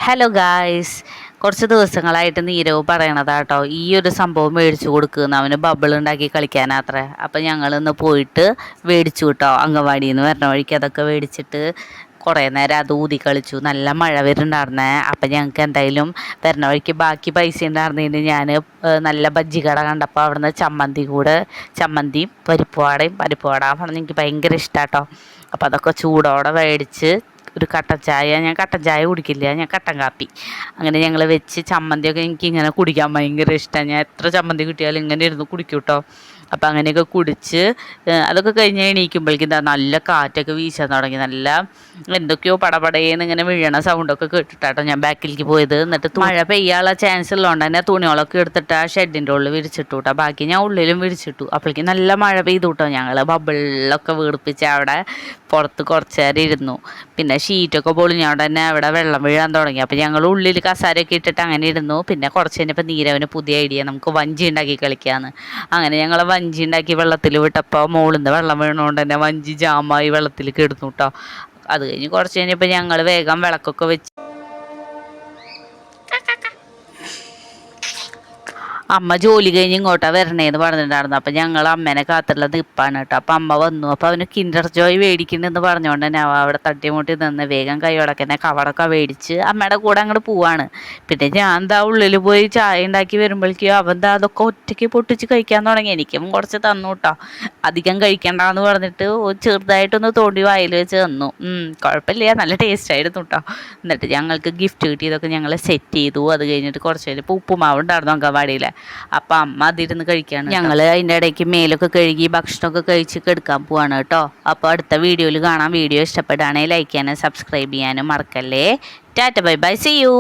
Hello guys, കുറച്ച് ദിവസങ്ങളായിട്ട് നീരവ് പറയണതാട്ടോ ഈ ഒരു സംഭവം മേടിച്ചു കൊടുക്കുന്ന അവന് ബബിൾ ഉണ്ടാക്കി കളിക്കാനാത്രേ. അപ്പം ഞങ്ങളിന്ന് പോയിട്ട് മേടിച്ചു കേട്ടോ. അങ്കവാടിയിൽ നിന്ന് വരണ വഴിക്ക് അതൊക്കെ മേടിച്ചിട്ട് കുറേ നേരം അത് ഊതി കളിച്ചു. നല്ല മഴ വരുന്നുണ്ടായിരുന്നേ. അപ്പം ഞങ്ങൾക്ക് എന്തായാലും വരണ വഴിക്ക് ബാക്കി പൈസ ഉണ്ടായിരുന്നതിന് ഞാൻ നല്ല ബജ്ജി കട കണ്ടപ്പോൾ അവിടുന്ന് ചമ്മന്തിയും പരിപ്പ് വട പറഞ്ഞ് എനിക്ക് ഭയങ്കര ഇഷ്ടമാട്ടോ. അപ്പോൾ അതൊക്കെ ചൂടോടെ മേടിച്ച് ഒരു കട്ടൻ ചായ, ഞാൻ കട്ടൻ ചായ കുടിക്കില്ല, ഞാൻ കട്ടൻ കാപ്പി അങ്ങനെ ഞങ്ങൾ വെച്ച് ചമ്മന്തിയൊക്കെ എനിക്ക് ഇങ്ങനെ കുടിക്കാൻ ഭയങ്കര ഇഷ്ടമാണ്. ഞാൻ എത്ര ചമ്മന്തി കിട്ടിയാലും ഇങ്ങനെ ഇരുന്ന് കുടിക്കും കേട്ടോ. അപ്പം അങ്ങനെയൊക്കെ കുടിച്ച് അതൊക്കെ കഴിഞ്ഞ് എണീക്കുമ്പോഴേക്കും എന്താ നല്ല കാറ്റൊക്കെ വീശാൻ തുടങ്ങി. നല്ല എന്തൊക്കെയോ പടപടേന്ന് ഇങ്ങനെ വീഴണ സൗണ്ടൊക്കെ കേട്ടിട്ടാട്ടോ ഞാൻ ബാക്കിലേക്ക് പോയത്. എന്നിട്ട് മഴ പെയ്യാനുള്ള ചാൻസ് ഉള്ളതുകൊണ്ട് തന്നെ തുണികളൊക്കെ എടുത്തിട്ട് ആ ഷെഡിൻ്റെ ഉള്ളിൽ വിരിച്ചിട്ടു കേട്ടോ. ബാക്കി ഞാൻ ഉള്ളിലും വിരിച്ചിട്ടു. അപ്പോഴേക്കും നല്ല മഴ പെയ്തു കേട്ടോ. ഞങ്ങൾ ബബിളിലൊക്കെ വീർപ്പിച്ച് അവിടെ പുറത്ത് കുറച്ച് നേരം ഇരുന്നു. പിന്നെ ഷീറ്റൊക്കെ പൊളിഞ്ഞോണ്ട് തന്നെ അവിടെ വെള്ളം വീഴാൻ തുടങ്ങി. അപ്പോൾ ഞങ്ങൾ ഉള്ളിൽ കസാരയൊക്കെ ഇട്ടിട്ട് അങ്ങനെ ഇരുന്നു. പിന്നെ കുറച്ച് കഴിഞ്ഞപ്പോൾ നീരവന് പുതിയ ഐഡിയ, നമുക്ക് വഞ്ചി ഉണ്ടാക്കി കളിക്കാമെന്ന്. അങ്ങനെ ഞങ്ങൾ വഞ്ചി ഉണ്ടാക്കി വെള്ളത്തിൽ വിട്ടപ്പോൾ മുകളിൽ നിന്ന് വെള്ളം വീണുകൊണ്ട് തന്നെ വഞ്ചി ജാമായി വെള്ളത്തിൽ കിടന്നു കേട്ടോ. അത് കഴിഞ്ഞ് കുറച്ച് കഴിഞ്ഞപ്പോൾ ഞങ്ങൾ വേഗം വിളക്കൊക്കെ വെച്ച് അമ്മ ജോലി കഴിഞ്ഞ് ഇങ്ങോട്ടാണ് വരണേന്ന് പറഞ്ഞിട്ടുണ്ടായിരുന്നു. അപ്പം ഞങ്ങൾ അമ്മേനെ കാത്തുള്ള നിപ്പാണ് കേട്ടോ. അപ്പം അമ്മ വന്നു. അപ്പോൾ അവന് കിൻഡർ ജോയ് മേടിക്കുന്നുണ്ടെന്ന് പറഞ്ഞുകൊണ്ട് തന്നെ അവിടെ തട്ടിമുട്ടി നിന്ന് വേഗം കൈയോടക്കന്നെ കവറൊക്കെ മേടിച്ച് അമ്മയുടെ കൂടെ അങ്ങോട്ട് പോവാണ്. പിന്നെ ഞാൻ എന്താ ഉള്ളിൽ പോയി ചായ ഉണ്ടാക്കി വരുമ്പോഴേക്കും അവൻ എന്താ അതൊക്കെ ഒറ്റയ്ക്ക് പൊട്ടിച്ച് കഴിക്കാൻ തുടങ്ങി. എനിക്കും കുറച്ച് തന്നു കേട്ടോ. അധികം കഴിക്കണ്ടെന്ന് പറഞ്ഞിട്ട് ചെറുതായിട്ടൊന്ന് തോണ്ടി വായിൽ വെച്ച് തന്നു. കുഴപ്പമില്ല, നല്ല ടേസ്റ്റായിരുന്നു കേട്ടോ. എന്നിട്ട് ഞങ്ങൾക്ക് ഗിഫ്റ്റ് കിട്ടിയതൊക്കെ ഞങ്ങൾ സെറ്റ് ചെയ്തു. അത് കഴിഞ്ഞിട്ട് കുറച്ച് കഴിഞ്ഞപ്പോൾ ഉപ്പുമാവ് ഉണ്ടായിരുന്നു അങ്കവാടിയിൽ. അപ്പം അമ്മ അതിരുന്ന് കഴിക്കുകയാണ്. ഞങ്ങൾ അതിൻ്റെ ഇടയ്ക്ക് മേലൊക്കെ കഴുകി ഭക്ഷണമൊക്കെ കഴിച്ച് കിടക്കാൻ പോവാണ് കേട്ടോ. അപ്പോൾ അടുത്ത വീഡിയോയിൽ കാണാം. വീഡിയോ ഇഷ്ടപ്പെടുകയാണെങ്കിൽ ലൈക്ക് ചെയ്യാനും സബ്സ്ക്രൈബ് ചെയ്യാനും മറക്കല്ലേ. Tata bye bye, see U.